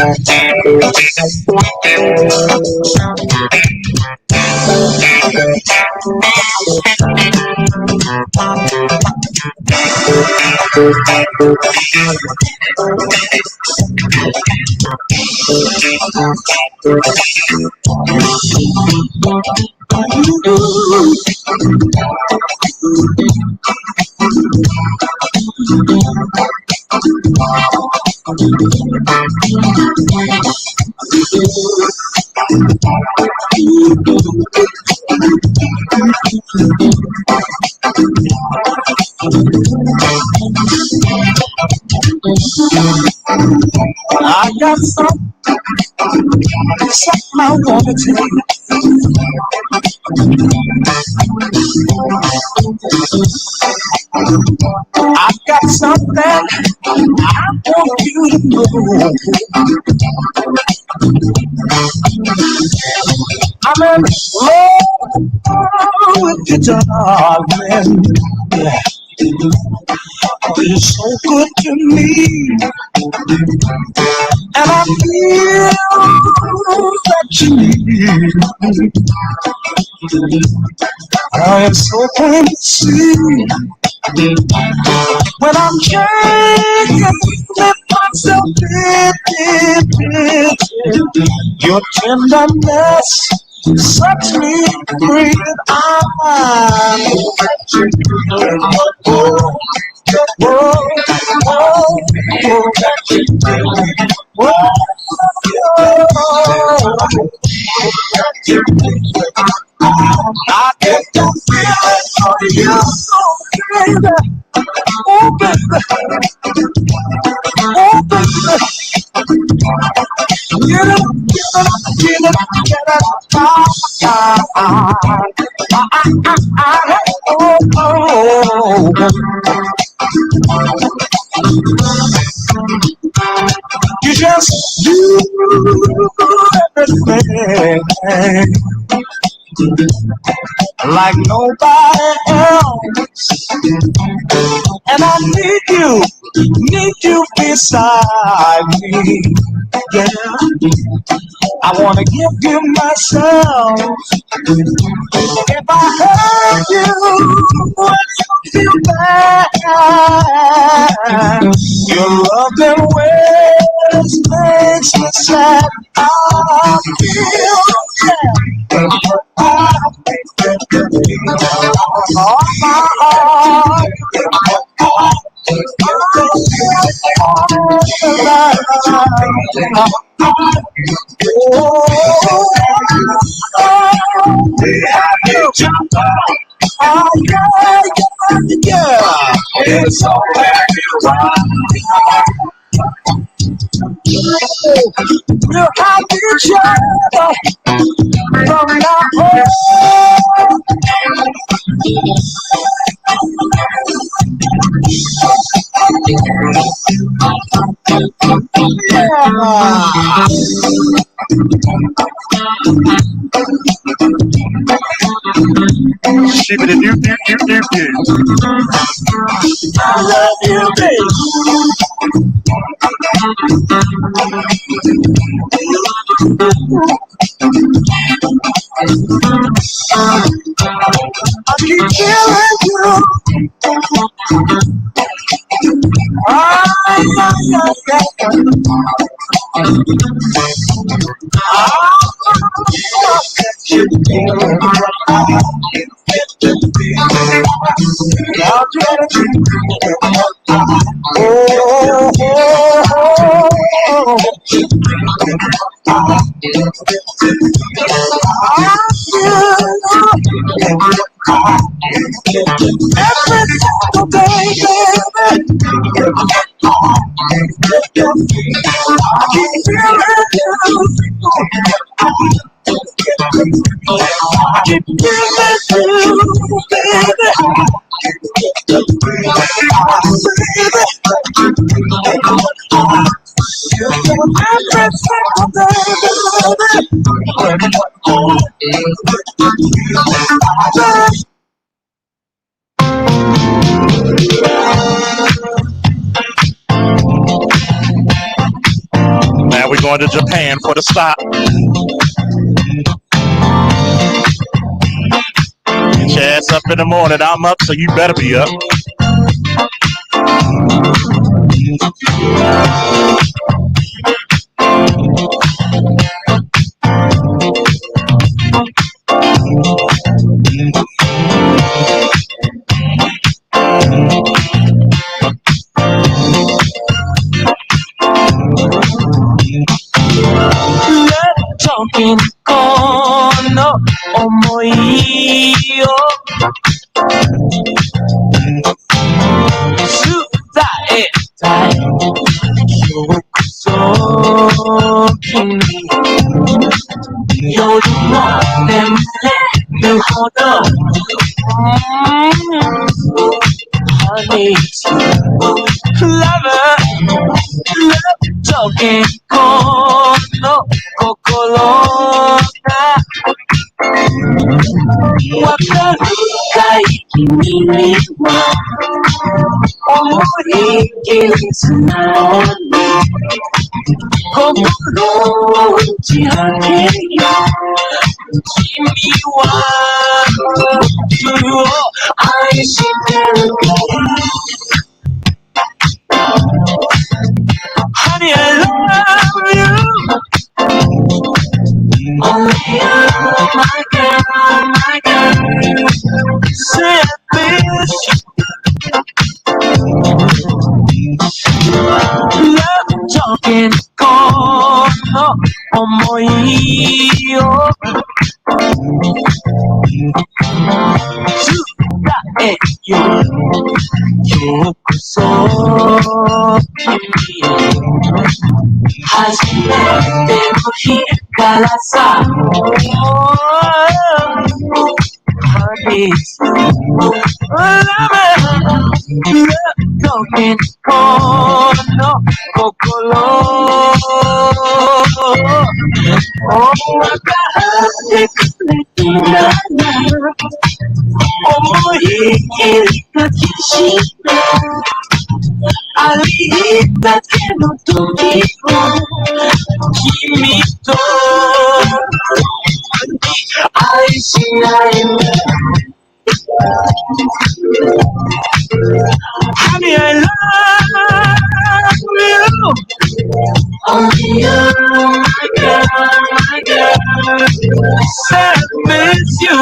I got something I wanna tell you. I've got something I want you to know. I'm in love with you, darling. Yeah. You're so good to me, and I feel that you need. I am so plain to see when I'm changing with myself, your tenderness sets me free. I whoa, whoa, whoa, I get the feeling for you, baby. Oh, baby. Oh, baby. Get it, get it, get it. Oh, you just do everything like nobody else, and I need you beside me. Yeah, I wanna give you myself. If I hurt you, when you feel bad, your loving ways makes me sad. I feel sad. I oh, my heart. Oh, yeah. It's all right. We'll have each other from now on. Yeah. Shibbity doo doo doo doo doo. I love you, baby. I keep feeling you. Every single day, baby. I keep feeling you. I keep feeling you, baby. We're going to Japan for the stop. Get your ass up in the morning. I'm up, so you better be up. Talking kono omoi yo tsudaetai yokuso kimi yoru no nemureru hodo honey lover talking kono kokoro ga wakaru kai kimi ni wa omori kisu na oni kokoroを打ち明けよ君は僕を愛してるHoney, I love you. Only you, my girl, say this. Love talking kono omoi yo tsudae yo yokuso kimiへ初めての日からさ Honey, talking kono kokoro Oh, wakatte kureti naら思い切り抱きしめありったけの時を君と愛し合える Honey, I love you. Only you, my girl, say I miss you.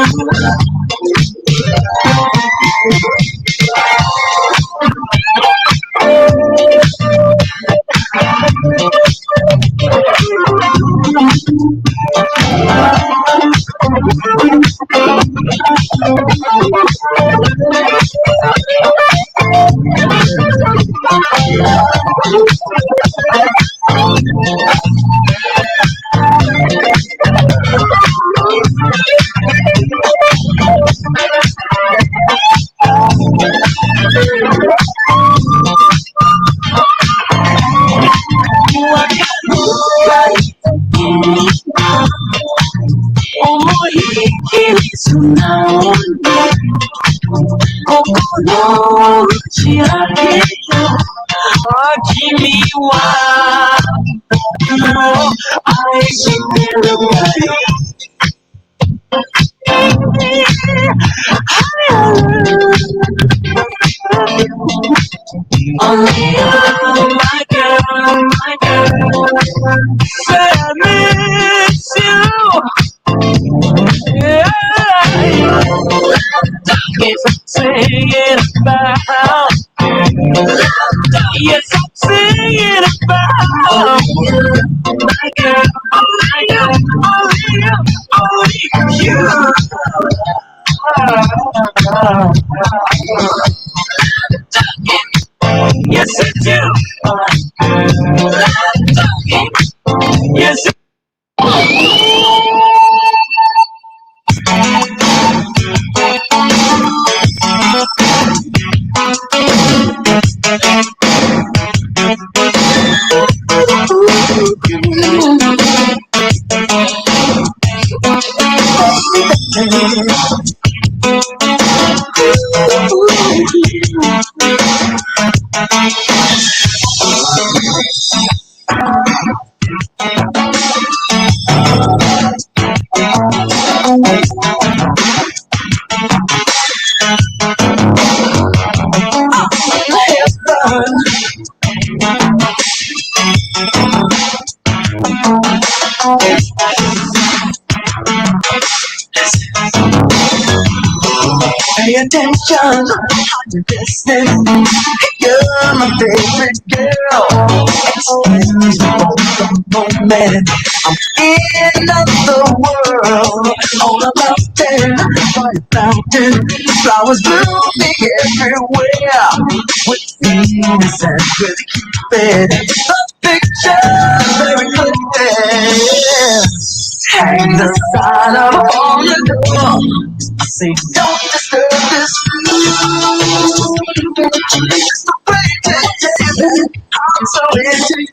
Only you, my girl, say I miss you. Yeah, yes, I'm singing about. Yes, I'm singing about. My girl, only you, only you. Yes, you do. Yes, you Pay attention to listening. You're my favorite girl. Excuse me for a moment. I'm in another world. All about there, by a fountain, flowers blooming everywhere. With Venus and with Cupid, the picture very clear. Hang the sign up on the door. I say, don't disturb this groove. Just a way to tell you that I'm so into you.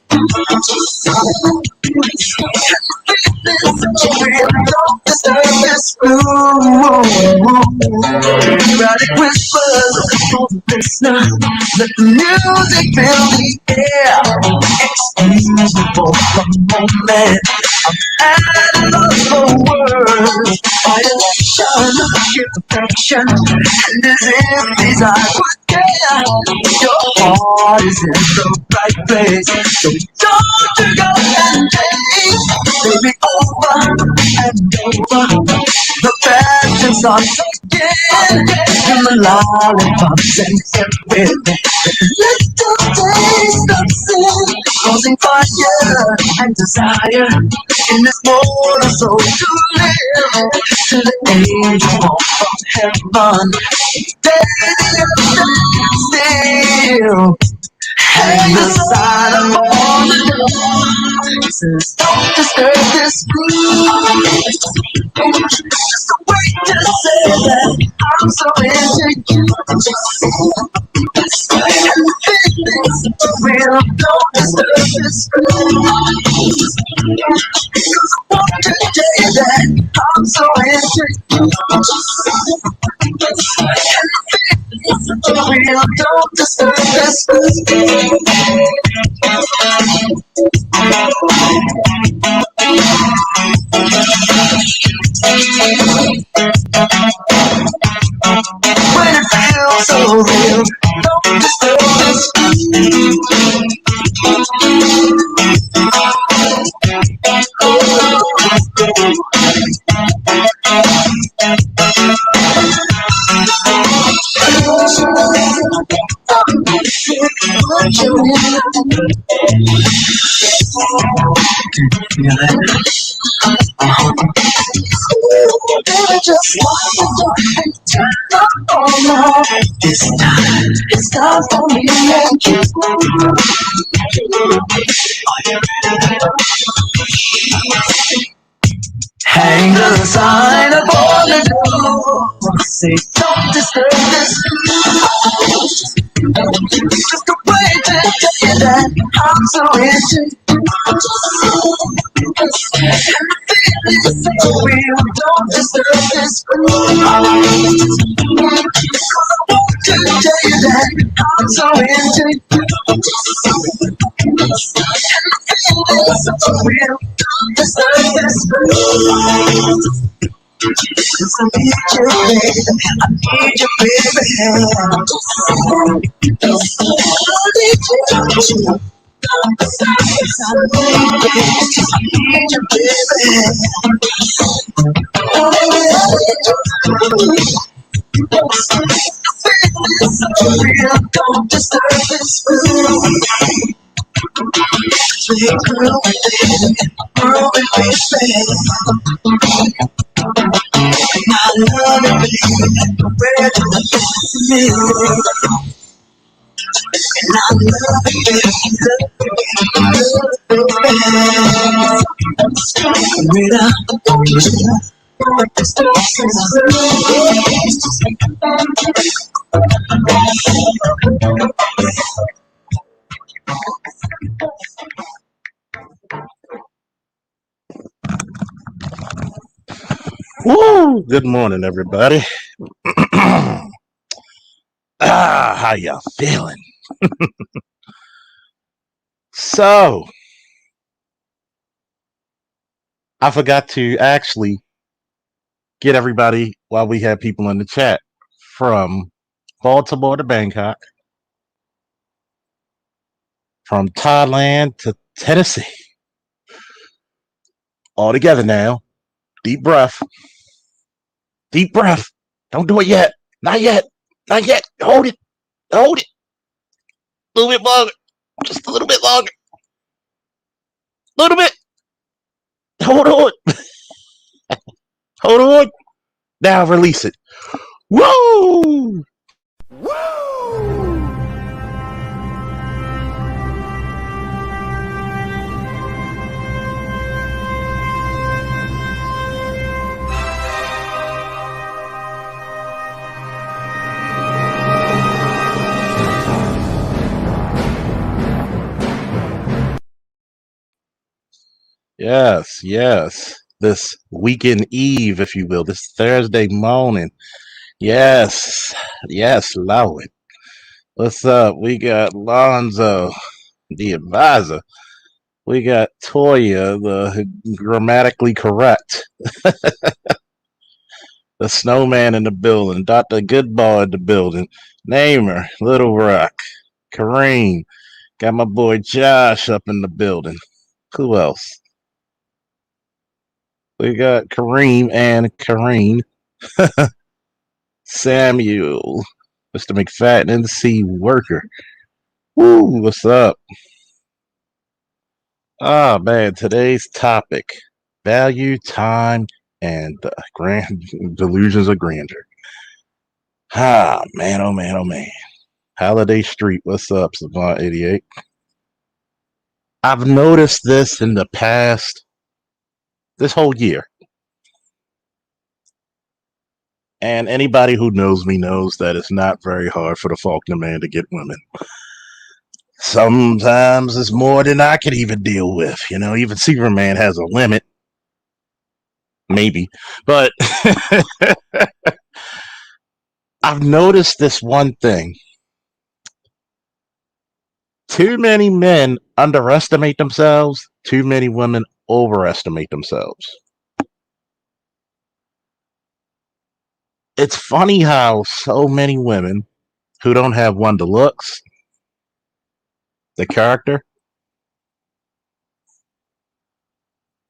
Don't disturb this groove. Erotic whispers for the listener. Let the music fill the air. Excuse me for a moment. I'm at another world. Violation, sheer perfection. And as if these eyes would care. Your heart is in the right place. So don't you go and change. Baby, over and over. The passion starts again. And the lollipops and everything. Little taste of sin, causing fire and desire in this mortal soul to live. To the angel from heaven, still. Hang the sign up on the door. It says, don't disturb this groove. Just a way to say that I'm so into you. And the feelings are real. Don't disturb this groove. Because I want to tell you that I'm so into you. And the feelings are real. Don't disturb this groove. When it feels so real, don't disturb this baby, just lock the door and turn the phone off. This time, it's time for me and you. Hang the sign upon the door. Say, don't disturb this. Just a way to tell you that I'm so into you. And the feeling's so real. Don't disturb this groove. Cause I want to tell you that I'm so into you. And the feeling's so real. Don't disturb this groove. Cause I need you, baby. I need you, baby. I need you. I need you, baby. Don't disturb this groove. Sweet groove, groove, baby. I love it, baby. Where do you get me? And I love it, baby. Woo! Good morning, everybody. How y'all feeling? So, I forgot to actually get everybody while we had people in the chat from Baltimore to Bangkok, from Thailand to Tennessee. All together now. Deep breath. Deep breath. Don't do it yet. Not yet. Not yet. Hold it. Hold it. A little bit longer. Just a little bit longer. A little bit. Hold on. Hold on. Now release it. Woo! Yes, yes. This weekend eve, if you will, this Thursday morning. Yes, yes, Lord. What's up? We got Lonzo, the advisor. We got Toya, the grammatically correct. The snowman in the building. Dr. Goodball in the building. Namer, Little Rock. Kareem. Got my boy Josh up in the building. Who else? We got Kareem and Kareen. Samuel. Mr. McFadden, NC Worker. Woo, what's up? Ah, man, today's topic value, time, and delusions of grandeur. Ah, man, oh man, oh man. Holiday Street, what's up, Savant 88? I've noticed this in the past, this whole year. And anybody who knows me knows that it's not very hard for the Faulkner man to get women. Sometimes it's more than I can even deal with. You know, even Superman has a limit. Maybe. But I've noticed this one thing. Too many men underestimate themselves, too many women overestimate themselves. It's funny how so many women who don't have one, the looks, the character,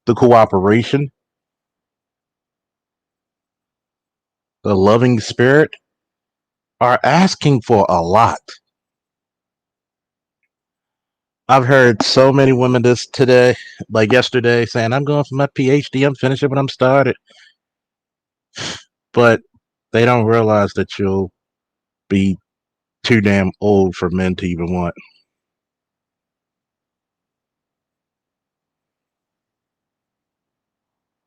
the cooperation, the loving spirit, are asking for a lot. I've heard so many women this today, like yesterday, saying, I'm going for my PhD, I'm finishing what I'm started. But they don't realize that you'll be too damn old for men to even want.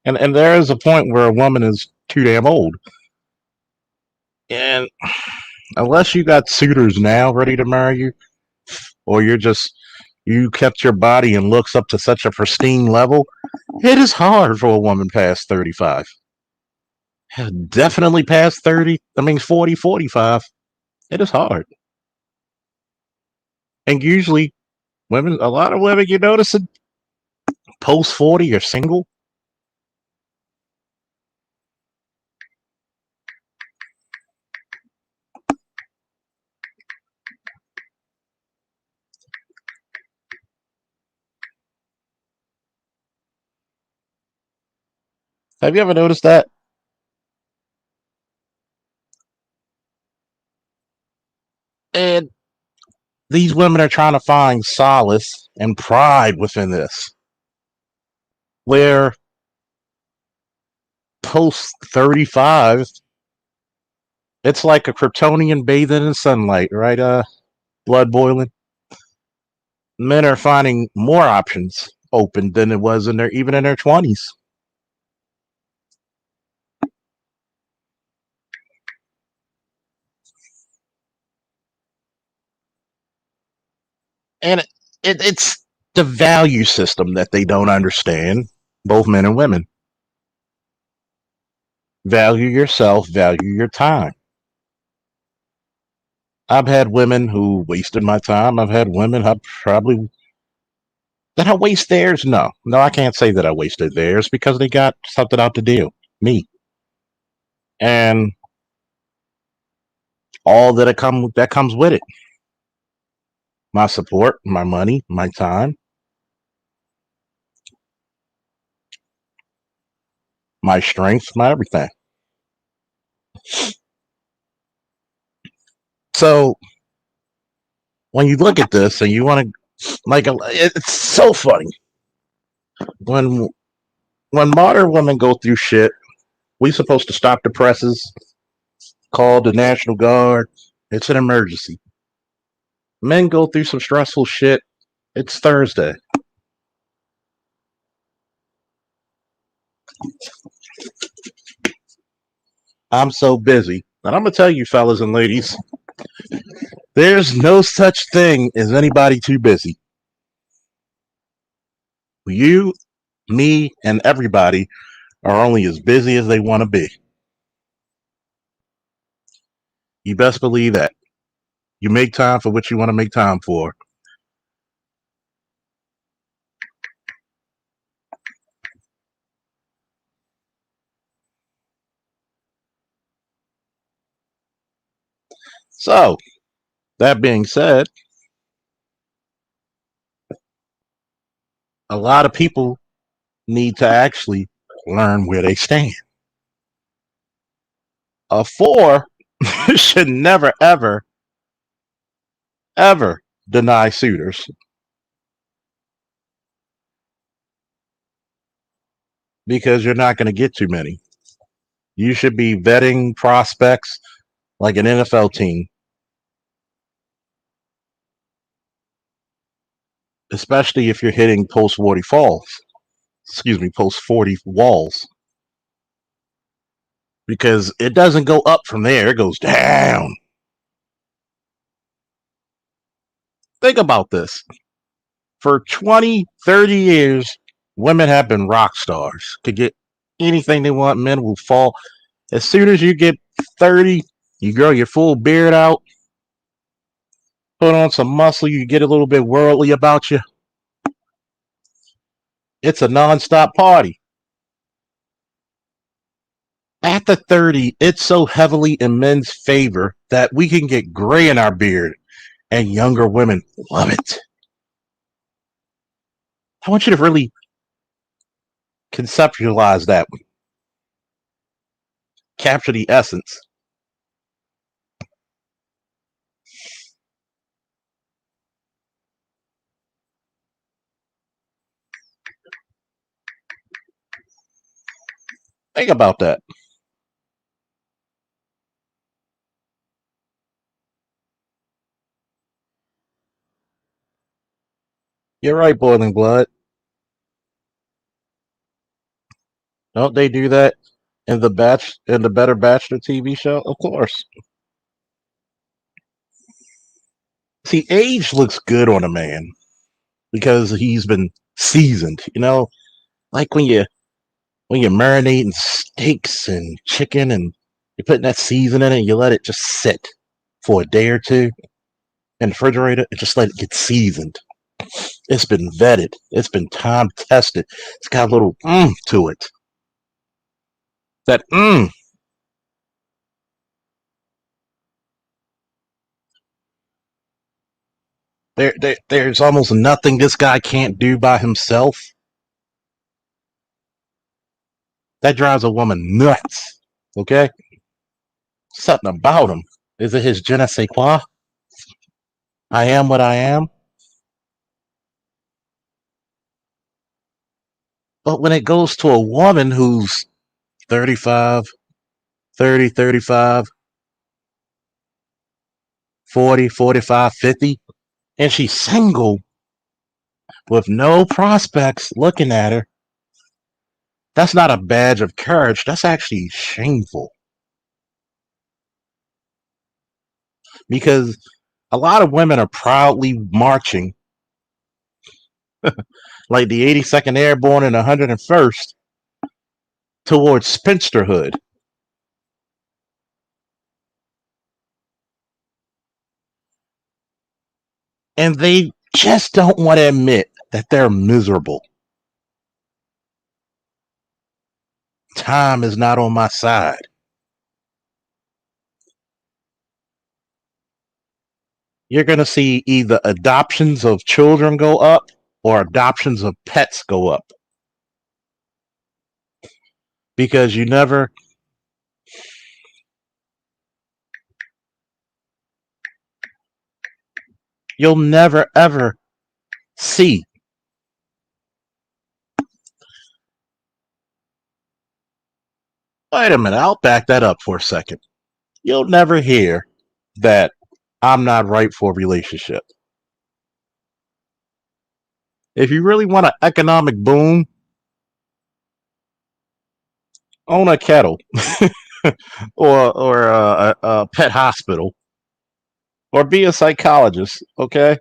And there is a point where a woman is too damn old. And unless you got suitors now ready to marry you, or you kept your body and looks up to such a pristine level, it is hard for a woman past 35. Definitely past 30, I mean 40, 45. It is hard. And usually women, a lot of women, you notice it post 40 are single. Have you ever noticed that? And these women are trying to find solace and pride within this. Where post 35, it's like a Kryptonian bathing in sunlight, right? Blood boiling. Men are finding more options open than it was in their even in their 20s. And it's the value system that they don't understand, both men and women. Value yourself, value your time. I've had women who wasted my time. I've had women I probably did I waste theirs? No. No, I can't say that I wasted theirs because they got something out to do. Me. And all that comes with it. My support, my money, my time, my strength, my everything. So when you look at this and you want to, like, it's so funny when modern women go through shit. We supposed to stop the presses, call the National Guard. It's an emergency. Men go through some stressful shit. It's Thursday. I'm so busy. And I'm going to tell you, fellas and ladies, there's no such thing as anybody too busy. You, me, and everybody are only as busy as they want to be. You best believe that. You make time for what you want to make time for. So, that being said, a lot of people need to actually learn where they stand. A four should never, ever, ever deny suitors because you're not going to get too many. You should be vetting prospects like an NFL team, especially if you're hitting post 40 falls. Excuse me, post 40 walls. Because it doesn't go up from there, it goes down. Think about this. For 20, 30 years, women have been rock stars. Could get anything they want, men will fall. As soon as you get 30, you grow your full beard out, put on some muscle, you get a little bit worldly about you. It's a non-stop party. After 30, it's so heavily in men's favor that we can get gray in our beard, and younger women love it. I want you to really conceptualize that, capture the essence. Think about that. You're right, Boiling Blood. Don't they do that in the Better Bachelor TV show? Of course. See, age looks good on a man because he's been seasoned. You know, like when you're marinating steaks and chicken and you're putting that season in it and you let it just sit for a day or two in the refrigerator and just let it get seasoned. It's been vetted. It's been time tested. It's got a little to it. That there's almost nothing this guy can't do by himself. That drives a woman nuts. Okay? Something about him. Is it his je ne sais quoi? I am what I am. But when it goes to a woman who's 35, 30, 35, 40, 45, 50, and she's single with no prospects looking at her, that's not a badge of courage. That's actually shameful. Because a lot of women are proudly marching like the 82nd Airborne and 101st towards spinsterhood. And they just don't want to admit that they're miserable. Time is not on my side. You're going to see either adoptions of children go up or adoptions of pets go up because you never you'll never ever see. Wait a minute, I'll back that up for a second. You'll never hear that I'm not right for a relationship. If you really want an economic boom, own a kettle or a pet hospital or be a psychologist. Okay,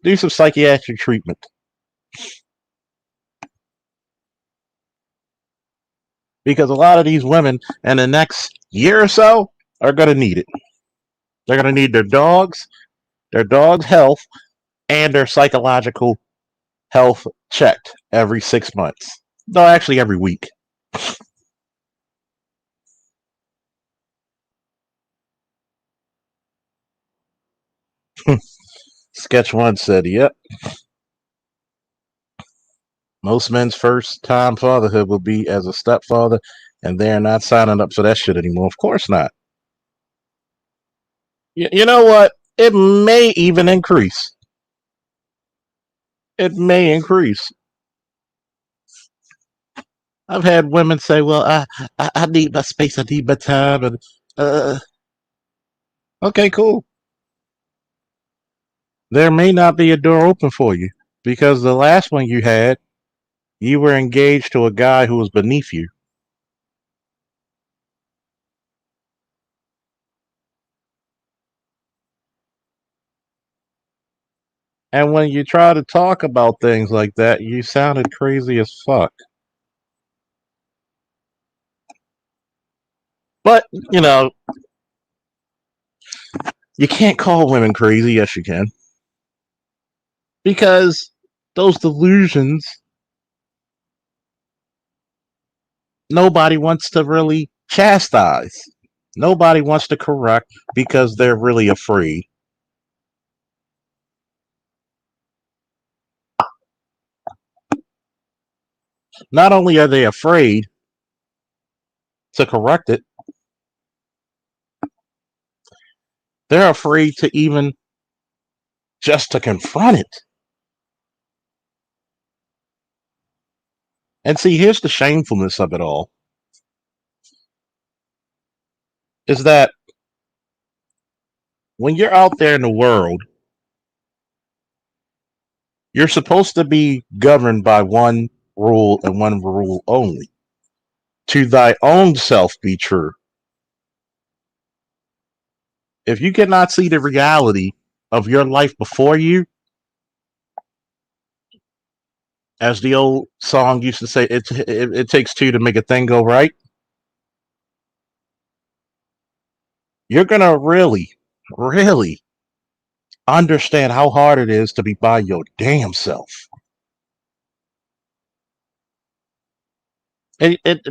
do some psychiatric treatment because a lot of these women in the next year or so are going to need it. They're going to need their dog's health, and their psychological health checked every 6 months. No, actually every week. Sketch one said, "Yep, most men's first time fatherhood will be as a stepfather, and they're not signing up for that shit anymore. Of course not. You know what? It may even increase. It may increase. I've had women say, "Well, I need my space. I need my time." And uh, okay, cool. There may not be a door open for you because the last one you had, you were engaged to a guy who was beneath you. And when you try to talk about things like that, you sounded crazy as fuck. But, you can't call women crazy. Yes, you can. Because those delusions, nobody wants to really chastise. Nobody wants to correct because they're really afraid. Not only are they afraid to correct it, they're afraid to even just to confront it. And see, here's the shamefulness of it all is that when you're out there in the world, you're supposed to be governed by one rule and one rule only. To thy own self be true. If you cannot see the reality of your life before you, as the old song used to say, it takes two to make a thing go right. You're going to really, really understand how hard it is to be by your damn self.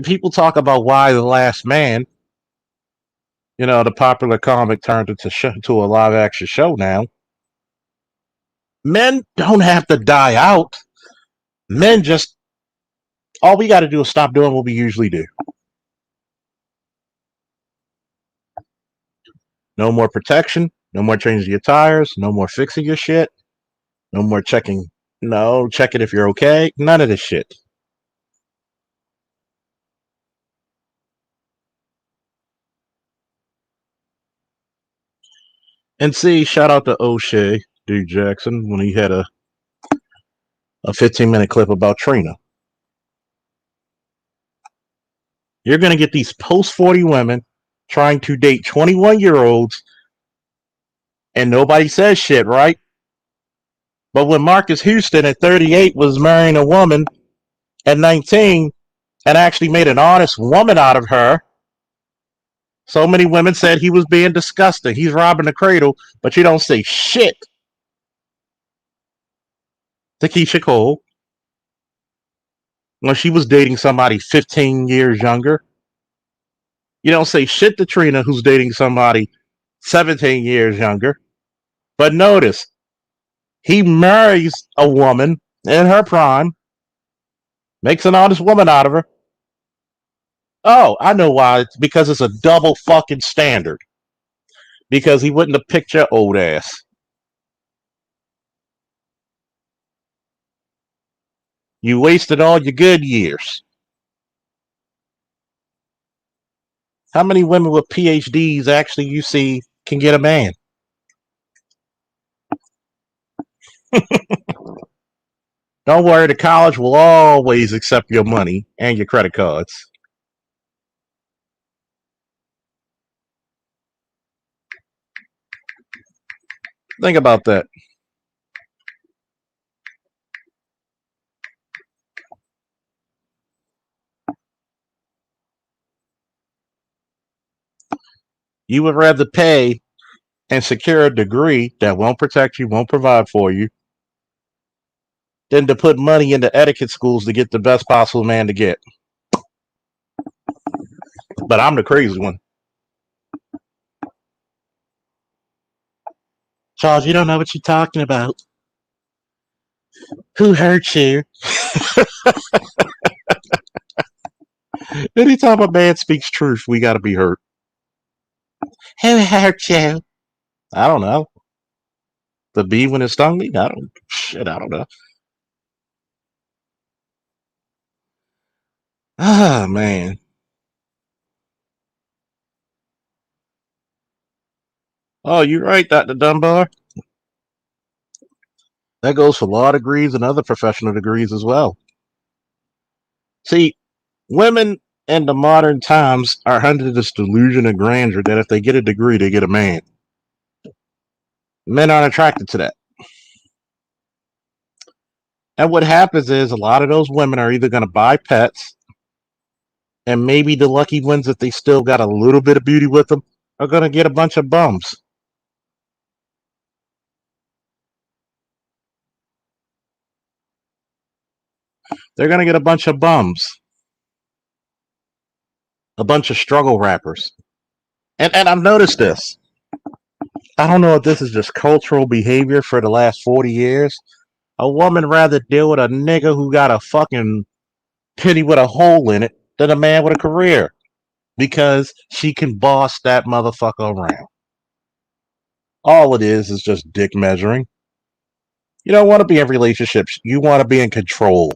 People talk about why the last man, the popular comic turned into to a live action show now. Men don't have to die out. Men just, all we got to do is stop doing what we usually do. No more protection. No more changing your tires. No more fixing your shit. No more checking. No, checking if you're okay. None of this shit. And see, shout out to O'Shea, Duke Jackson, when he had a 15-minute clip about Trina. You're going to get these post 40 women trying to date 21-year-olds, and nobody says shit, right? But when Marcus Houston at 38 was marrying a woman at 19 and actually made an honest woman out of her, so many women said he was being disgusting. He's robbing the cradle, but you don't say shit to Keisha Cole when she was dating somebody 15 years younger. You don't say shit to Trina, who's dating somebody 17 years younger. But notice, he marries a woman in her prime, makes an honest woman out of her. Oh, I know why. It's because it's a double fucking standard. Because he wouldn't have picked your old ass. You wasted all your good years. How many women with PhDs actually you see can get a man? Don't worry, the college will always accept your money and your credit cards. Think about that. You would rather pay and secure a degree that won't protect you, won't provide for you, than to put money into etiquette schools to get the best possible man to get. But I'm the crazy one. Charles, you don't know what you're talking about. Who hurt you? Anytime a man speaks truth, we gotta be hurt. Who hurt you? I don't know. The bee when it stung me? I don't know. Ah man. Oh, you're right, Dr. Dunbar. That goes for law degrees and other professional degrees as well. See, women in the modern times are under this delusion of grandeur that if they get a degree, they get a man. Men aren't attracted to that. And what happens is a lot of those women are either going to buy pets, and maybe the lucky ones, if they still got a little bit of beauty with them, are going to get a bunch of bums. They're going to get a bunch of bums, a bunch of struggle rappers. And I've noticed this. I don't know if this is just cultural behavior for the last 40 years. A woman rather deal with a nigga who got a fucking penny with a hole in it than a man with a career because she can boss that motherfucker around. All it is just dick measuring. You don't want to be in relationships. You want to be in control.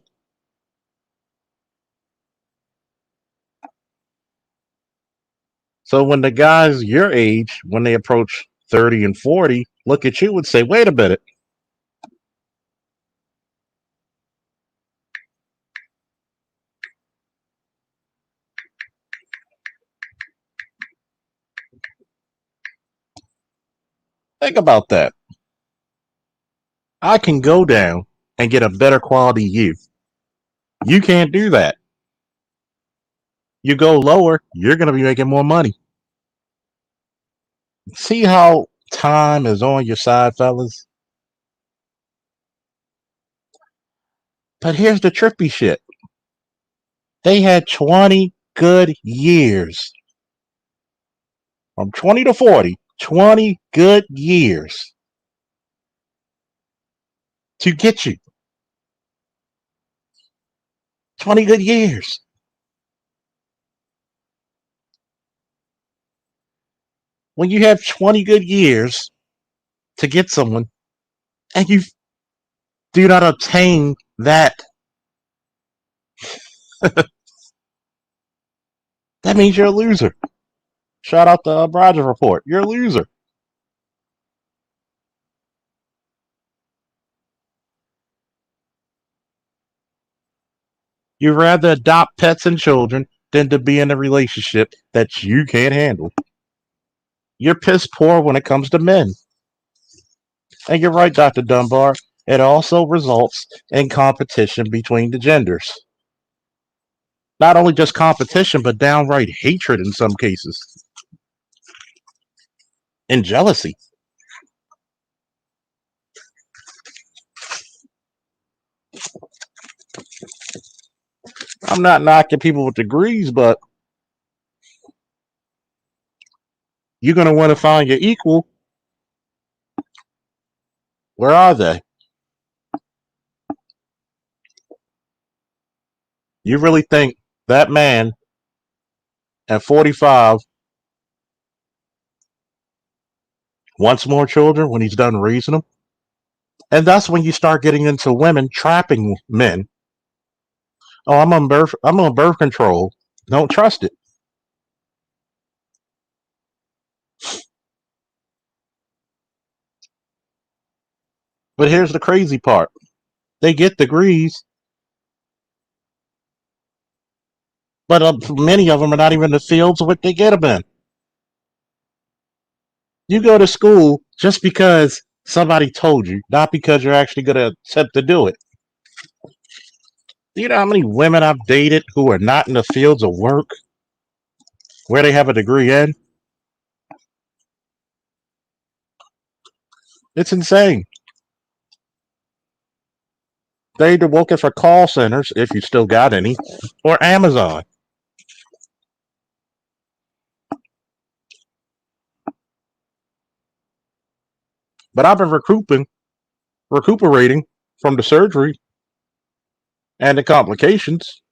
So when the guys your age, when they approach 30 and 40, look at you and say, wait a minute. Think about that. I can go down and get a better quality you. You can't do that. You go lower, you're going to be making more money. See how time is on your side, fellas? But here's the trippy shit. They had 20 good years. From 20 to 40, 20 good years to get you. 20 good years. When you have 20 good years to get someone and you do not obtain that, that means you're a loser. Shout out the Roger Report. You're a loser. You'd rather adopt pets and children than to be in a relationship that you can't handle. You're piss poor when it comes to men. And you're right, Dr. Dunbar. It also results in competition between the genders. Not only just competition, but downright hatred in some cases. And jealousy. I'm not knocking people with degrees, but you're going to want to find your equal. Where are they? You really think that man at 45 wants more children when he's done raising them? And that's when you start getting into women trapping men Oh, I'm on birth control. Don't trust it. But here's the crazy part. They get degrees, but many of them are not even in the fields of what they get them in. You go to school just because somebody told you, not because you're actually going to attempt to do it. Do you know how many women I've dated who are not in the fields of work where they have a degree in? It's insane. They either working for call centers, if you still got any, or Amazon. But I've been recuperating from the surgery and the complications,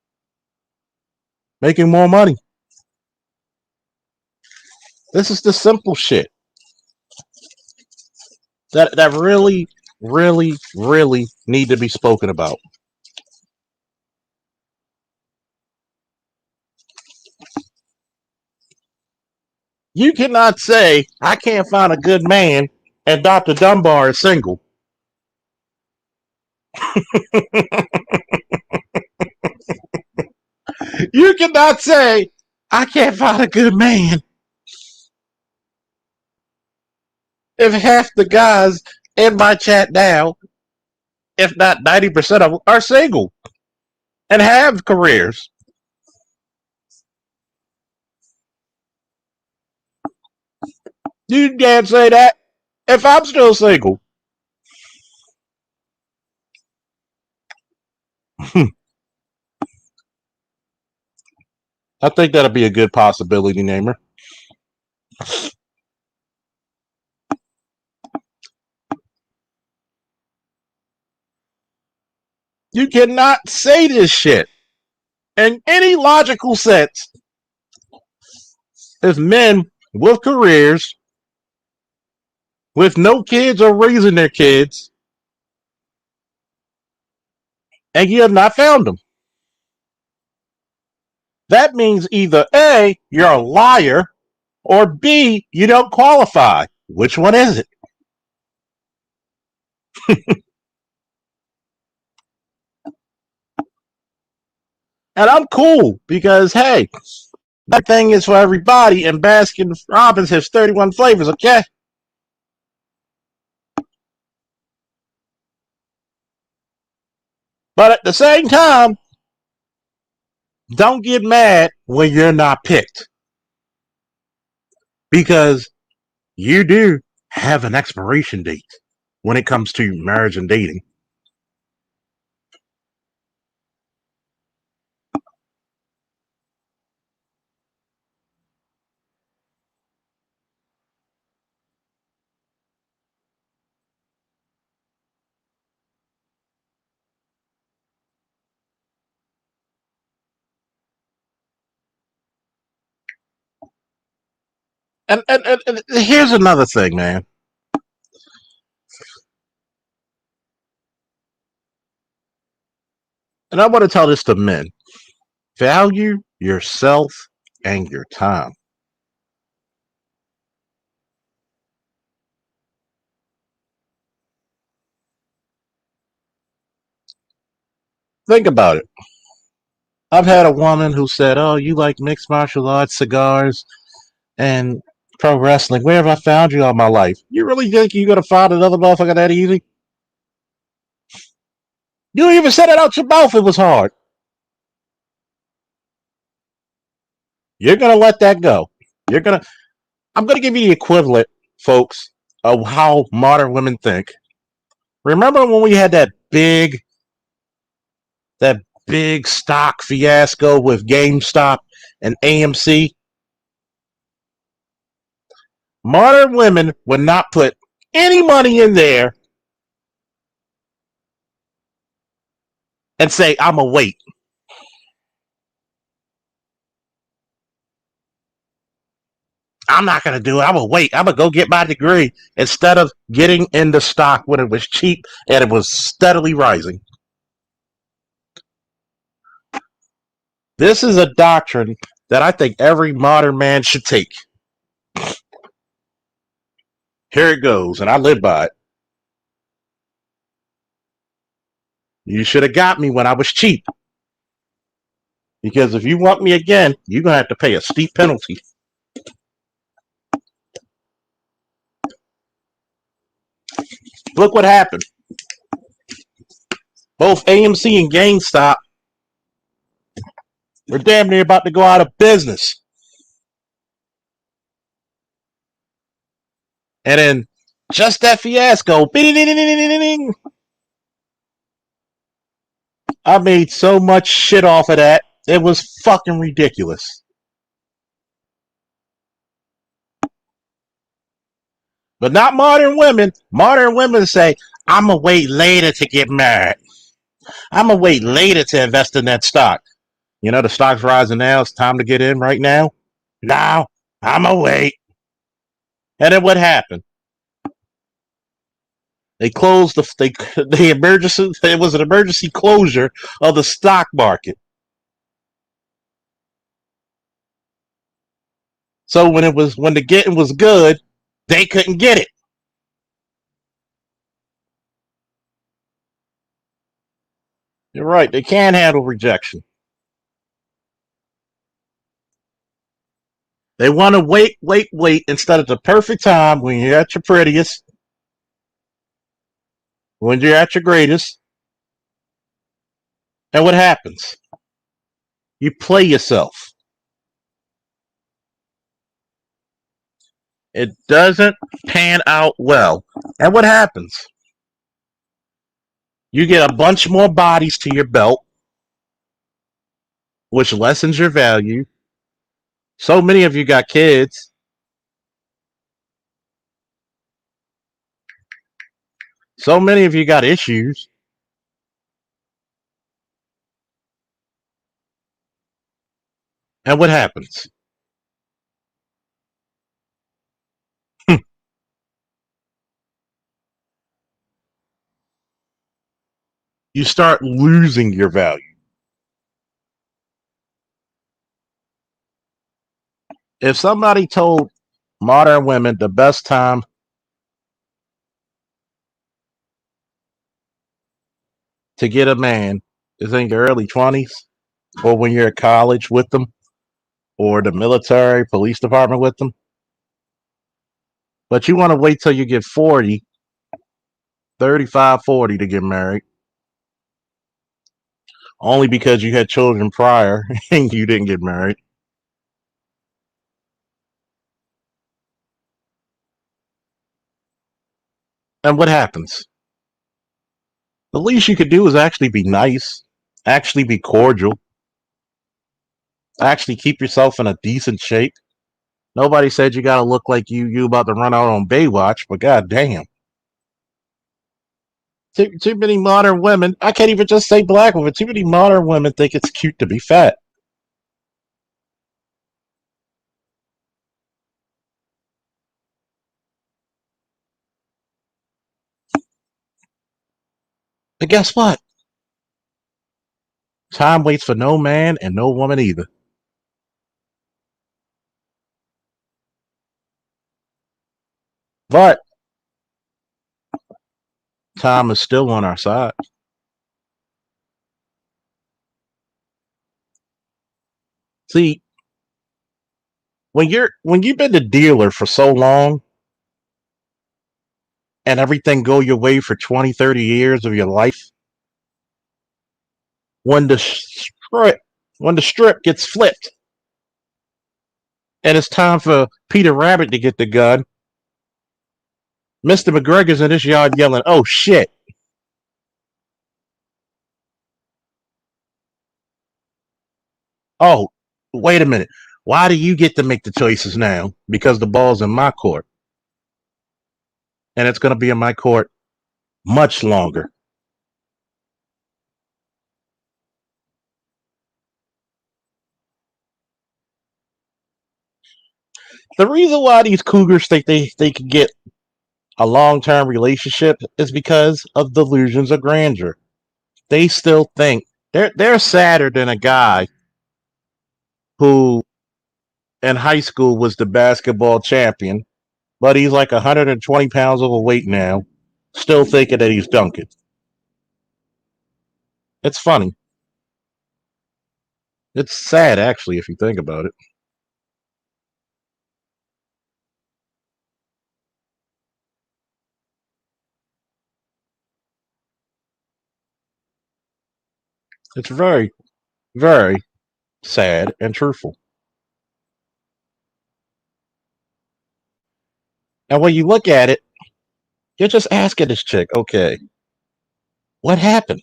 making more money. This is the simple shit that really, really, really need to be spoken about. You cannot say I can't find a good man and Dr. Dunbar is single. You cannot say I can't find a good man if half the guys in my chat now, if not 90% of them, are single and have careers. You can't say that if I'm still single. I think that'll be a good possibility, Namer. You cannot say this shit in any logical sense if men with careers, with no kids or raising their kids, and you have not found them. That means either A, you're a liar, or B, you don't qualify. Which one is it? And I'm cool because, hey, that thing is for everybody, and Baskin Robbins has 31 flavors, okay? But at the same time, don't get mad when you're not picked because you do have an expiration date when it comes to marriage and dating. And here's another thing, man. And I want to tell this to men. Value yourself and your time. Think about it. I've had a woman who said, "Oh, you like mixed martial arts, cigars, and pro wrestling. Where have I found you all my life? You really think you're gonna find another motherfucker that easy? You even said it out your mouth. It was hard. You're gonna let that go. You're gonna. I'm gonna give you the equivalent, folks, of how modern women think. Remember when we had that big stock fiasco with GameStop and AMC? Modern women would not put any money in there and say, "I'm a wait." I'm not going to do it. I'm going to wait. I'm going to go get my degree instead of getting into stock when it was cheap and it was steadily rising. This is a doctrine that I think every modern man should take. Here it goes, and I live by it. You should have got me when I was cheap. Because if you want me again, you're going to have to pay a steep penalty. Look what happened. Both AMC and GameStop were damn near about to go out of business. And then just that fiasco. I made so much shit off of that. It was fucking ridiculous. But not modern women. Modern women say, I'm going to wait later to get married. I'm going to wait later to invest in that stock. You know, the stock's rising now. It's time to get in right now. Now, I'm going to wait. And then what happened? They closed the emergency. It was an emergency closure of the stock market. So when the getting was good, they couldn't get it. You're right. They can't handle rejection. They want to wait instead of the perfect time when you're at your prettiest, when you're at your greatest. And what happens? You play yourself. It doesn't pan out well. And what happens? You get a bunch more bodies to your belt, which lessens your value. So many of you got kids. So many of you got issues. And what happens? You start losing your value. If somebody told modern women the best time to get a man is in your early 20s, or when you're at college with them, or the military, police department with them, but you want to wait till you get 40, 35, 40 to get married, only because you had children prior and you didn't get married. And what happens? The least you could do is actually be nice, actually be cordial, actually keep yourself in a decent shape. Nobody said you gotta look like you about to run out on Baywatch, but god damn. Too many modern women, I can't even just say black women, too many modern women think it's cute to be fat. But guess what? Time waits for no man and no woman either. But time is still on our side. See, when you've been the dealer for so long and everything go your way for 20, 30 years of your life, when the strip gets flipped and it's time for Peter Rabbit to get the gun, Mr. McGregor's in his yard yelling, "Oh shit." Oh, wait a minute. Why do you get to make the choices now? Because the ball's in my court. And it's going to be in my court much longer. The reason why these cougars think they can get a long term relationship is because of delusions of grandeur. They still think they're sadder than a guy who in high school was the basketball champion, but he's like 120 pounds overweight now, still thinking that he's dunking. It's funny. It's sad, actually, if you think about it. It's very, very sad and truthful. And when you look at it, you're just asking this chick, okay, what happened?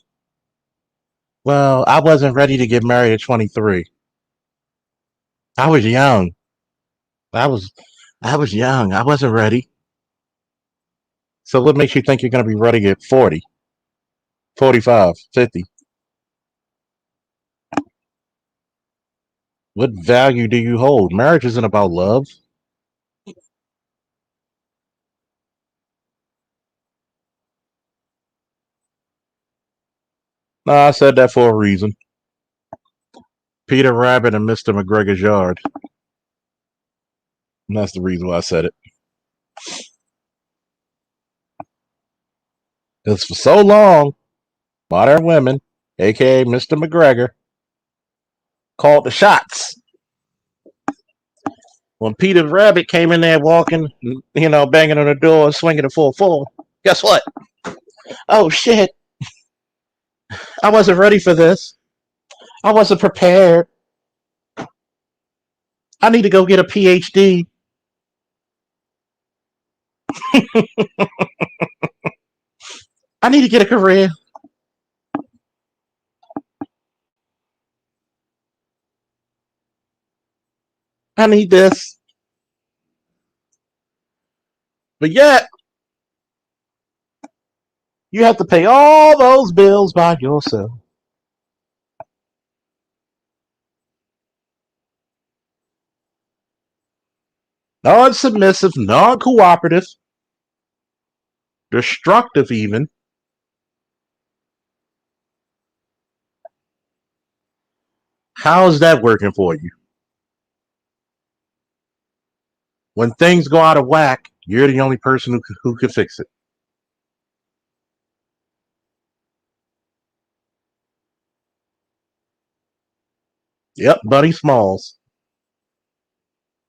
Well, I wasn't ready to get married at 23. I was young. I was I was young. I wasn't ready. So what makes you think you're going to be ready at 40, 45, 50? What value do you hold? Marriage isn't about love. No, I said that for a reason. Peter Rabbit and Mr. McGregor's yard. And that's the reason why I said it. Because for so long, modern women, aka Mr. McGregor, called the shots. When Peter Rabbit came in there walking, banging on the door, swinging a full full, guess what? Oh shit, I wasn't ready for this. I wasn't prepared. I need to go get a PhD. I need to get a career. I need this. But yet, you have to pay all those bills by yourself. Non submissive, non cooperative, destructive, even. How's that working for you? When things go out of whack, you're the only person who can fix it. Yep, Buddy Smalls.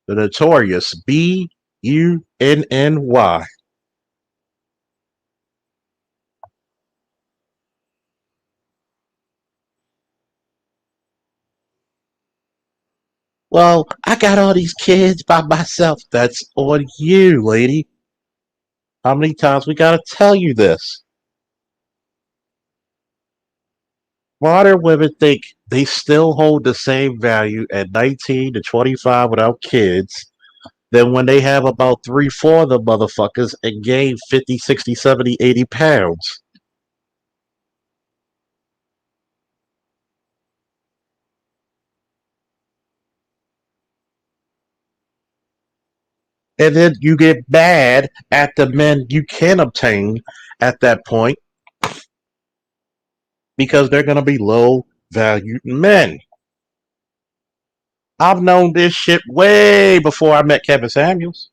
The notorious Bunny. Well, I got all these kids by myself. That's on you, lady. How many times we gotta tell you this? Modern women think they still hold the same value at 19 to 25 without kids than when they have about three, four of the motherfuckers and gain 50, 60, 70, 80 pounds. And then you get mad at the men you can obtain at that point because they're going to be low valued men. I've known this shit way before I met Kevin Samuels,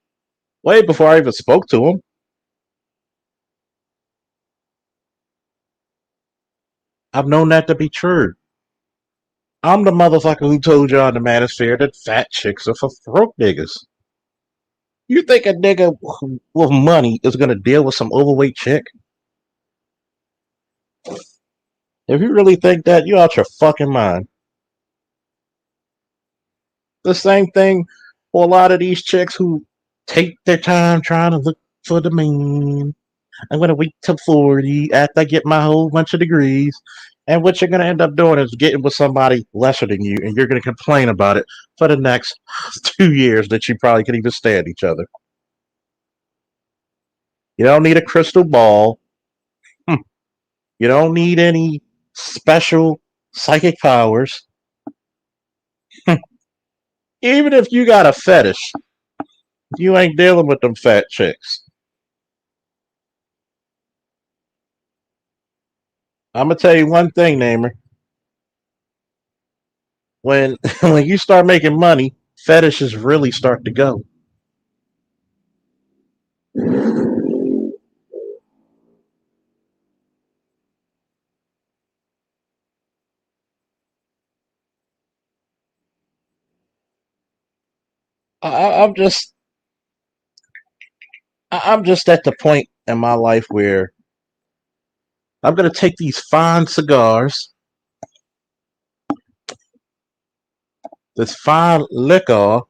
way before I even spoke to him. I've known that to be true. I'm the motherfucker who told y'all in the manosphere that fat chicks are for broke niggas. You think a nigga with money is gonna deal with some overweight chick? If you really think that, you out your fucking mind. The same thing for a lot of these chicks who take their time trying to look for the man. I'm gonna wait till 40 after I get my whole bunch of degrees. And what you're gonna end up doing is getting with somebody lesser than you, and you're gonna complain about it for the next 2 years that you probably can even stand each other. You don't need a crystal ball. You don't need any special psychic powers. Even if you got a fetish, you ain't dealing with them fat chicks. I'm gonna tell you one thing, Namer. When when you start making money, fetishes really start to go. I'm just I'm just at the point in my life where I'm gonna take these fine cigars, this fine liquor,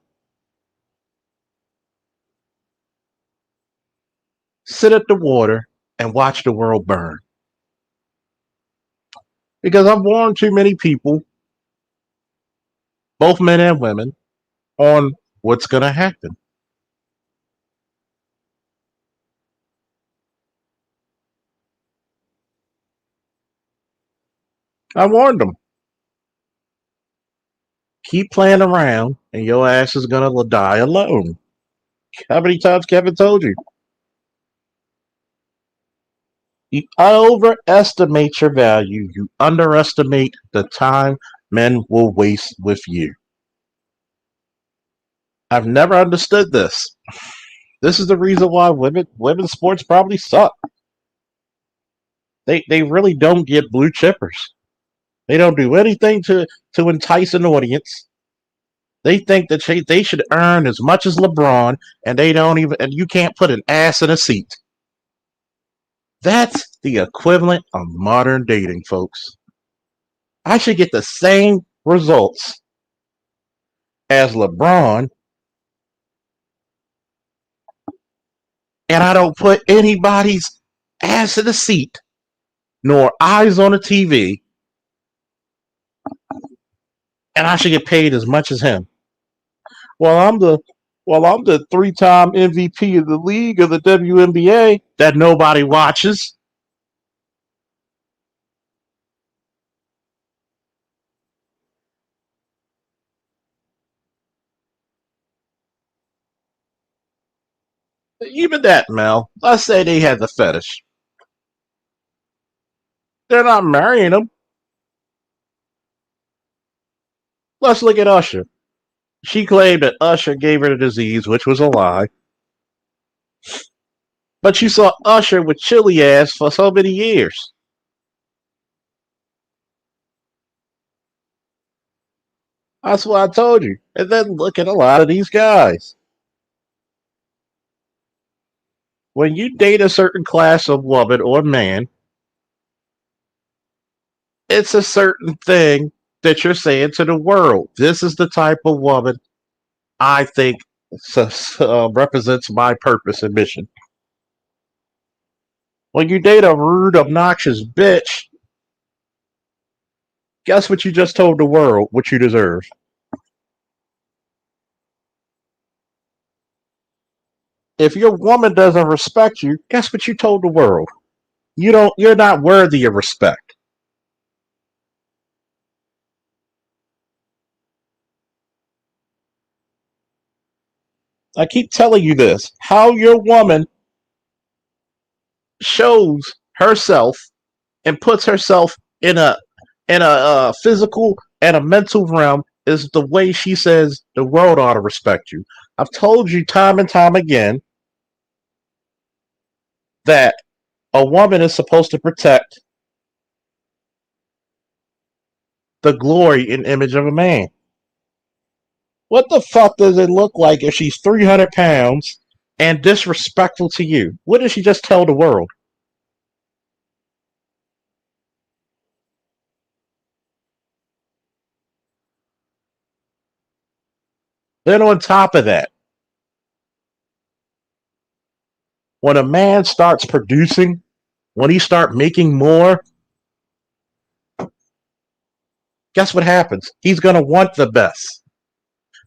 sit at the water, and watch the world burn. Because I've warned too many people, both men and women, on what's gonna happen. I warned them. Keep playing around, and your ass is gonna die alone. How many times Kevin told you? You overestimate your value. You underestimate the time men will waste with you. I've never understood this. This is the reason why women's sports probably suck. They really don't get blue chippers. They don't do anything to entice an audience. They think that they should earn as much as LeBron, and they don't even. And you can't put an ass in a seat. That's the equivalent of modern dating, folks. I should get the same results as LeBron, and I don't put anybody's ass in a seat nor eyes on a TV, and I should get paid as much as him. Well, I'm the three-time MVP of the league of the WNBA that nobody watches. Even that, Mel. Let's say they had the fetish. They're not marrying him. Let's look at Usher. She claimed that Usher gave her the disease, which was a lie. But you saw Usher with chili ass for so many years. That's what I told you. And then look at a lot of these guys. When you date a certain class of woman or man, it's a certain thing that you're saying to the world. This is the type of woman I think represents my purpose and mission. When you date a rude, obnoxious bitch, guess what you just told the world what you deserve? If your woman doesn't respect you, guess what you told the world? You're not worthy of respect. I keep telling you this. How your woman shows herself and puts herself in a physical and a mental realm is the way she says the world ought to respect you. I've told you time and time again that a woman is supposed to protect the glory and image of a man. What the fuck does it look like if she's 300 pounds and disrespectful to you? What did she just tell the world? Then on top of that, when a man starts producing, when he start making more, guess what happens? He's going to want the best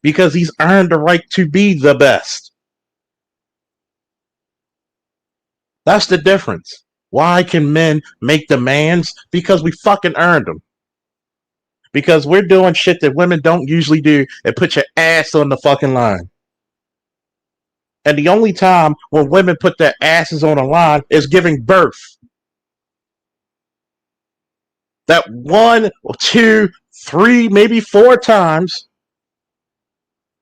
because he's earned the right to be the best. That's the difference. Why can men make demands? Because we fucking earned them. Because we're doing shit that women don't usually do and put your ass on the fucking line. And the only time when women put their asses on the line is giving birth. That one, two, three, maybe four times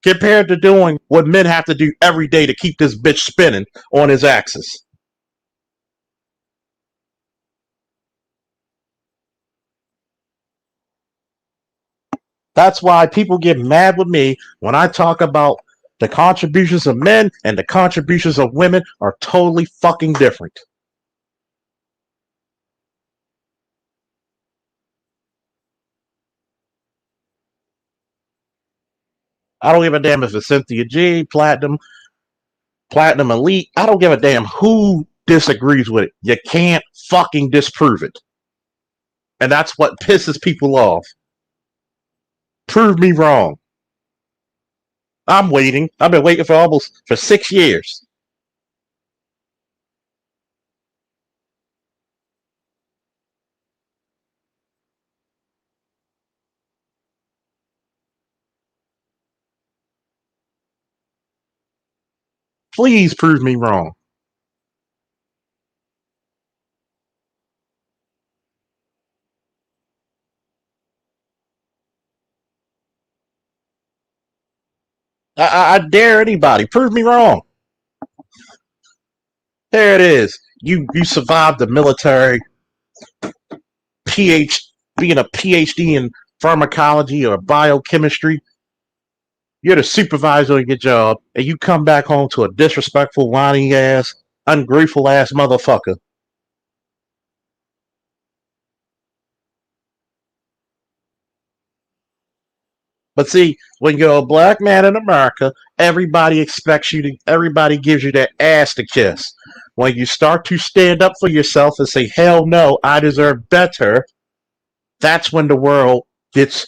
compared to doing what men have to do every day to keep this bitch spinning on his axis. That's why people get mad with me when I talk about the contributions of men and the contributions of women are totally fucking different. I don't give a damn if it's Cynthia G, Platinum Elite. I don't give a damn who disagrees with it. You can't fucking disprove it. And that's what pisses people off. Prove me wrong. I'm waiting. I've been waiting for almost for 6 years. Please prove me wrong. I dare anybody. Prove me wrong. There it is. You survived the military, being a PhD in pharmacology or biochemistry. You're the supervisor of your job, and you come back home to a disrespectful, whining ass, ungrateful ass motherfucker. But see, when you're a black man in America, everybody expects you to, everybody gives you that ass to kiss. When you start to stand up for yourself and say, hell no, I deserve better, that's when the world gets,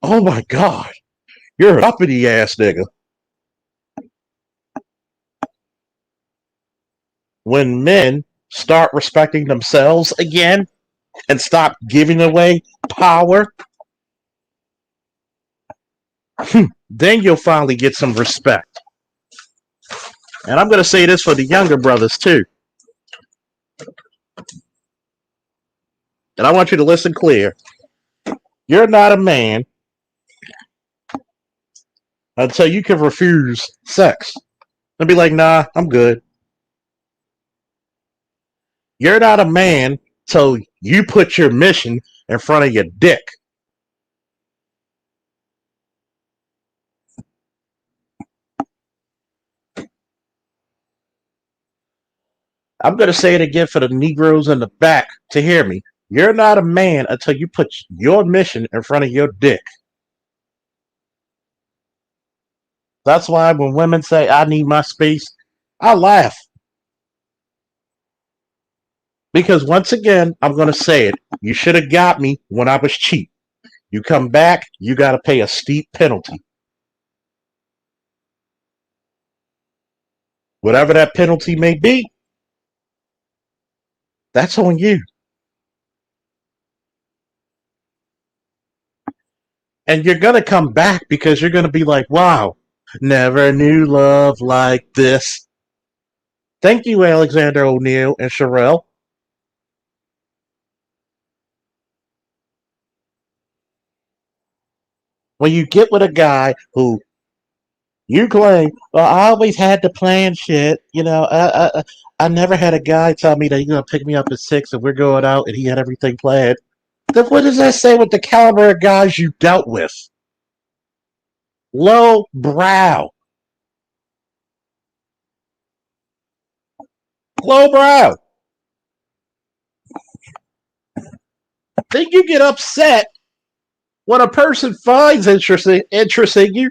oh my God, you're an uppity ass nigga. When men start respecting themselves again and stop giving away power, then you'll finally get some respect. And I'm going to say this for the younger brothers too. And I want you to listen clear. You're not a man until you can refuse sex and be like, nah, I'm good. You're not a man till you put your mission in front of your dick. I'm going to say it again for the Negroes in the back to hear me. You're not a man until you put your mission in front of your dick. That's why when women say, I need my space, I laugh. Because once again, I'm going to say it. You should have got me when I was cheap. You come back, you got to pay a steep penalty. Whatever that penalty may be, that's on you. And you're going to come back because you're going to be like, wow, never knew love like this. Thank you, Alexander O'Neill and Sherelle. When you get with a guy who you claim, well, I always had to plan shit. I never had a guy tell me that he's going to pick me up at 6 and we're going out and he had everything planned. Then what does that say with the caliber of guys you dealt with? Low brow. Low brow. Then you get upset when a person finds interest in you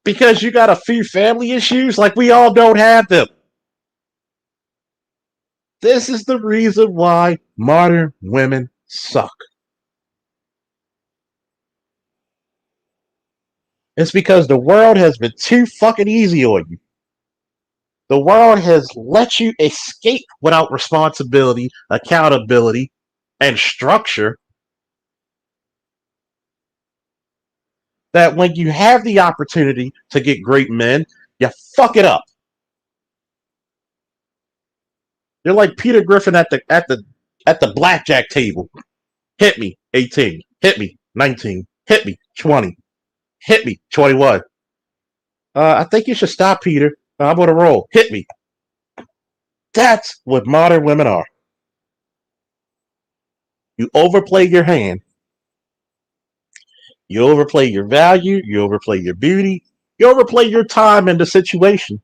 because you got a few family issues, like we all don't have them. This is the reason why modern women suck. It's because the world has been too fucking easy on you. The world has let you escape without responsibility, accountability, and structure. That when you have the opportunity to get great men, you fuck it up. You're like Peter Griffin at the blackjack table. Hit me 18. Hit me 19. Hit me 20. Hit me 21. I think you should stop, Peter. I'm gonna roll. Hit me. That's what modern women are. You overplay your hand. You overplay your value. You overplay your beauty. You overplay your time in the situation.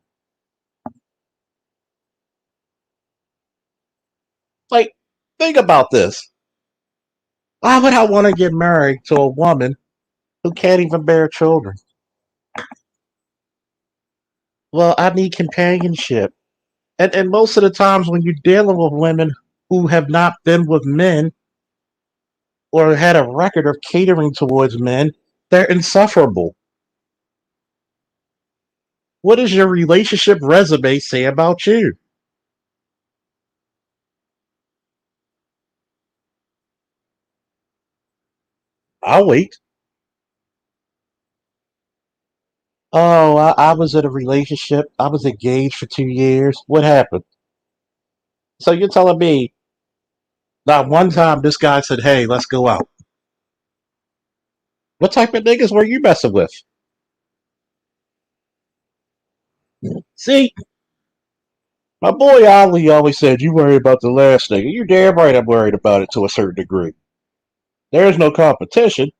Like, think about this. Why would I want to get married to a woman who can't even bear children? Well, I need companionship. And most of the times when you're dealing with women who have not been with men or had a record of catering towards men, they're insufferable. What does your relationship resume say about you? I'll wait. Oh, I was in a relationship. I was engaged for 2 years. What happened? So you're telling me not one time this guy said, hey, let's go out. What type of niggas were you messing with? See, my boy Ali always said, you worry about the last nigga. You're damn right I'm worried about it to a certain degree. There's no competition.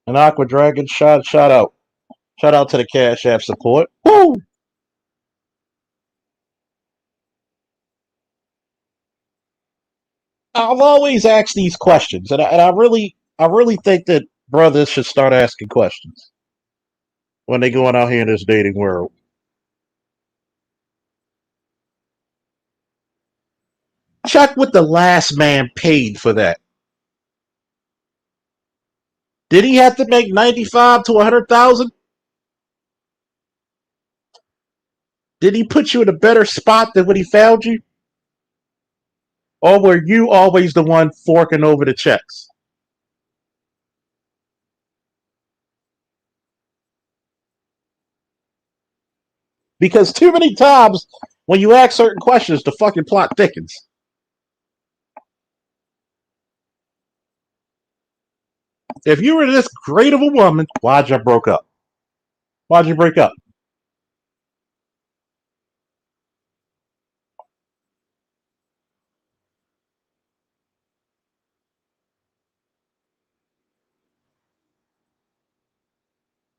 An Aqua Dragon shout out. Shout out to the Cash App support. Woo! I've always asked these questions, and I really think that brothers should start asking questions when they going out here in this dating world. Check what the last man paid for that. Did he have to make 95 to 100,000? Did he put you in a better spot than when he found you? Or were you always the one forking over the checks? Because too many times when you ask certain questions, the fucking plot thickens. If you were this great of a woman, why'd you broke up? Why'd you break up?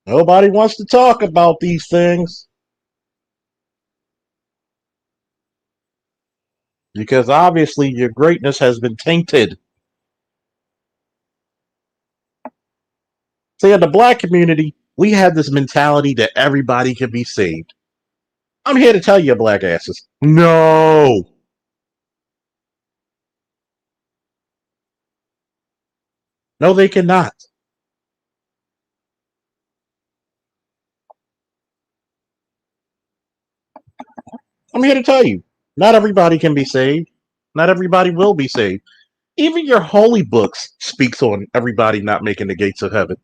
Nobody wants to talk about these things because obviously your greatness has been tainted. See, in the black community, we have this mentality that everybody can be saved. I'm here to tell you, black asses. No. No, they cannot. I'm here to tell you. Not everybody can be saved. Not everybody will be saved. Even your holy books speaks on everybody not making the gates of heaven.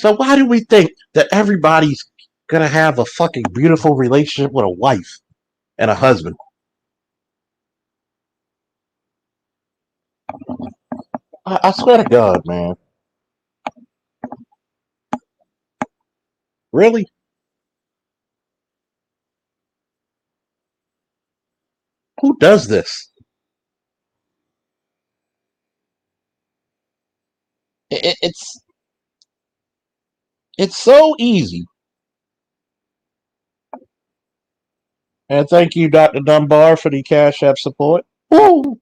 So why do we think that everybody's gonna have a fucking beautiful relationship with a wife and a husband? I swear to God, man. Really? Who does this? It's so easy. And thank you, Dr. Dunbar, for the Cash App support. Woo!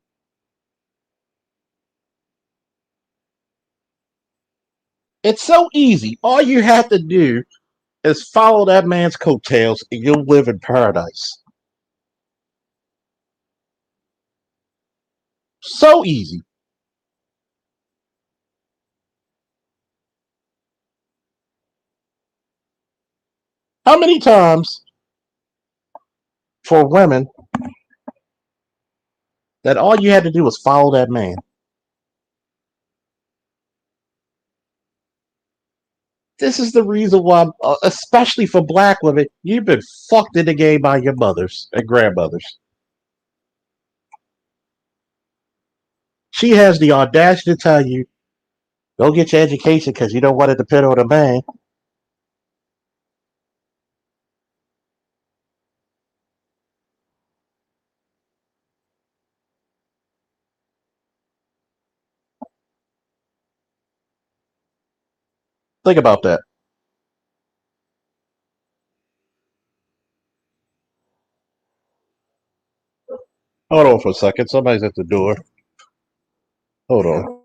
It's so easy. All you have to do is follow that man's coattails and you'll live in paradise. So easy. How many times for women that all you had to do was follow that man? This is the reason why, especially for black women, you've been fucked in the game by your mothers and grandmothers. She has the audacity to tell you, go get your education because you don't want to depend on a man. Think about that. Hold on for a second. Somebody's at the door. Hold on.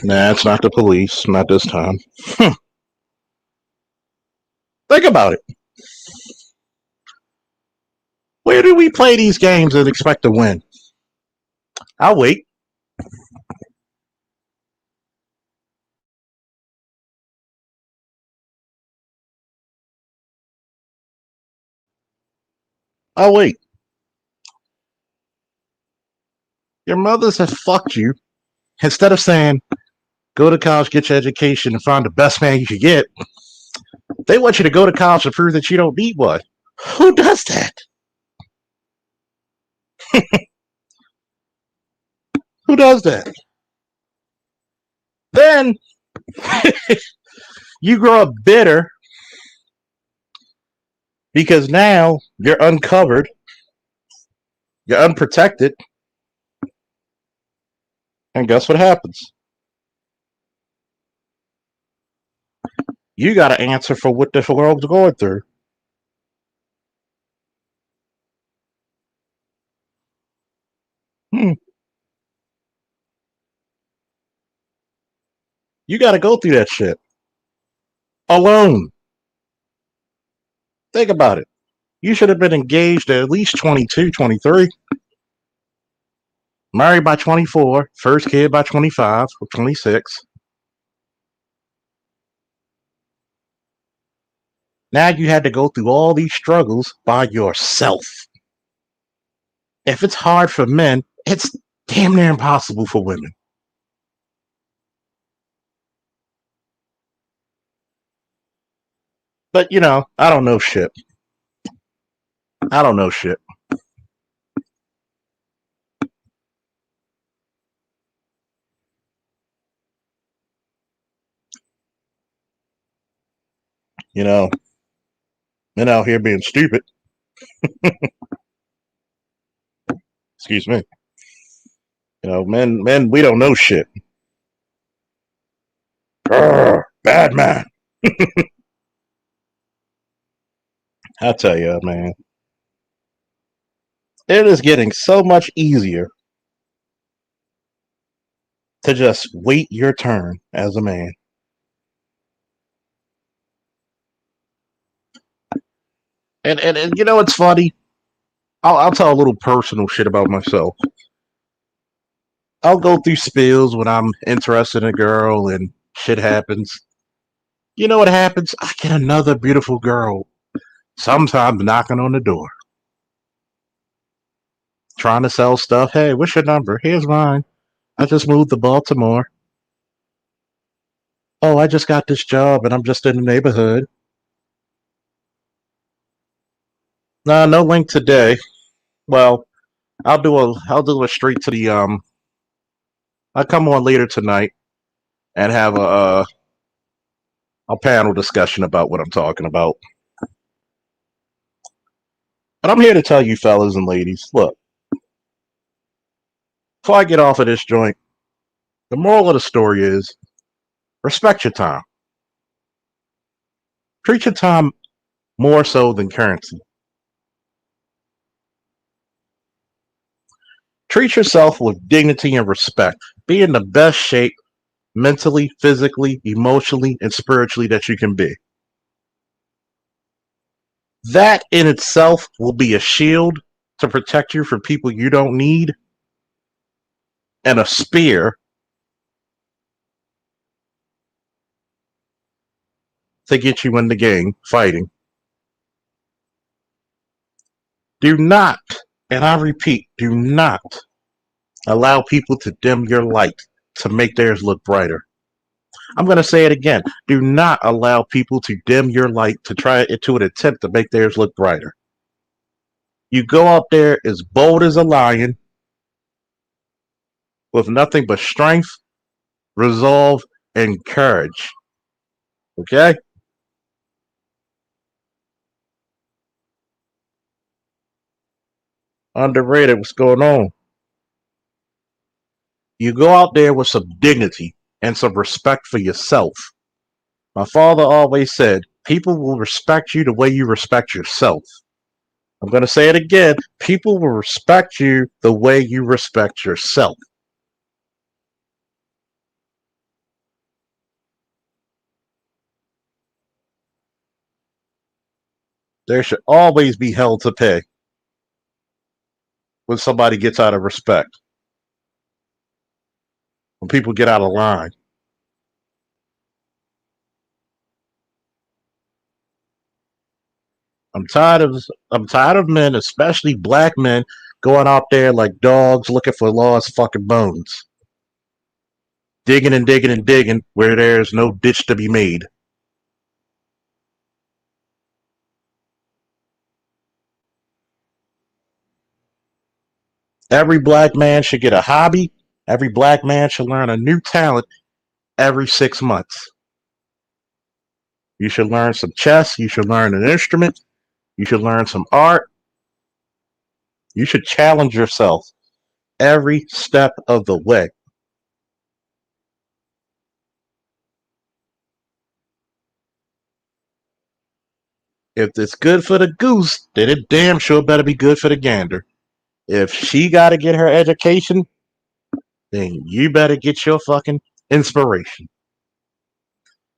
Nah, it's not the police. Not this time. Think about it. Where do we play these games and expect to win? I'll wait. I'll wait. Your mothers have fucked you. Instead of saying, go to college, get your education, and find the best man you can get, they want you to go to college to prove that you don't need one. Who does that? Who does that? Then you grow up bitter because now you're uncovered, you're unprotected, and guess what happens? You got to answer for what this world's going through. Hmm. You got to go through that shit alone. Think about it. You should have been engaged at least 22, 23, married by 24, first kid by 25 or 26. Now you had to go through all these struggles by yourself. If it's hard for men, it's damn near impossible for women. But I don't know shit. I don't know shit. You know, men out here being stupid. Excuse me. Men, we don't know shit. Grr, bad man. I tell you, man, it is getting so much easier to just wait your turn as a man. And you know what's funny? I'll tell a little personal shit about myself. I'll go through spills when I'm interested in a girl and shit happens. You know what happens? I get another beautiful girl, sometimes knocking on the door, trying to sell stuff. Hey, what's your number? Here's mine. I just moved to Baltimore. Oh, I just got this job and I'm just in the neighborhood. Nah, no link today. Well, I'll do a straight to the I'll come on later tonight and have a panel discussion about what I'm talking about. But I'm here to tell you fellas and ladies, look, before I get off of this joint, the moral of the story is respect your time. Treat your time more so than currency. Treat yourself with dignity and respect. Be in the best shape mentally, physically, emotionally, and spiritually that you can be. That in itself will be a shield to protect you from people you don't need and a spear to get you in the game fighting. Do not, and I repeat, do not allow people to dim your light to make theirs look brighter. I'm going to say it again. Do not allow people to dim your light to try to an attempt to make theirs look brighter. You go out there as bold as a lion with nothing but strength, resolve, and courage. Okay? Underrated. What's going on? You go out there with some dignity and some respect for yourself. My father always said, people will respect you the way you respect yourself. I'm going to say it again. People will respect you the way you respect yourself. There should always be hell to pay when somebody gets out of respect, when people get out of line. I'm tired of men, especially black men, going out there like dogs looking for lost fucking bones. Digging and digging and digging where there's no ditch to be made. Every black man should get a hobby. Every black man should learn a new talent every 6 months. You should learn some chess. You should learn an instrument. You should learn some art. You should challenge yourself every step of the way. If it's good for the goose, then it damn sure better be good for the gander. If she got to get her education, then you better get your fucking inspiration.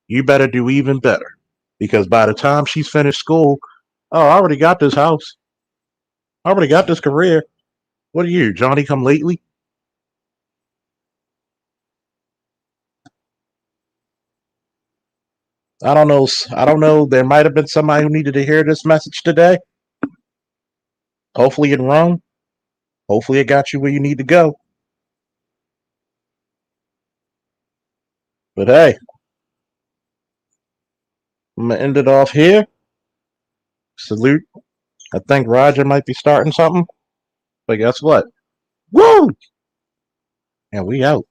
You better do even better. Because by the time she's finished school, oh, I already got this house. I already got this career. What are you, Johnny come lately? I don't know. I don't know. There might have been somebody who needed to hear this message today. Hopefully it rung. Hopefully it got you where you need to go. But hey, I'm gonna end it off here. Salute. I think Roger might be starting something. But guess what? Woo! And we out.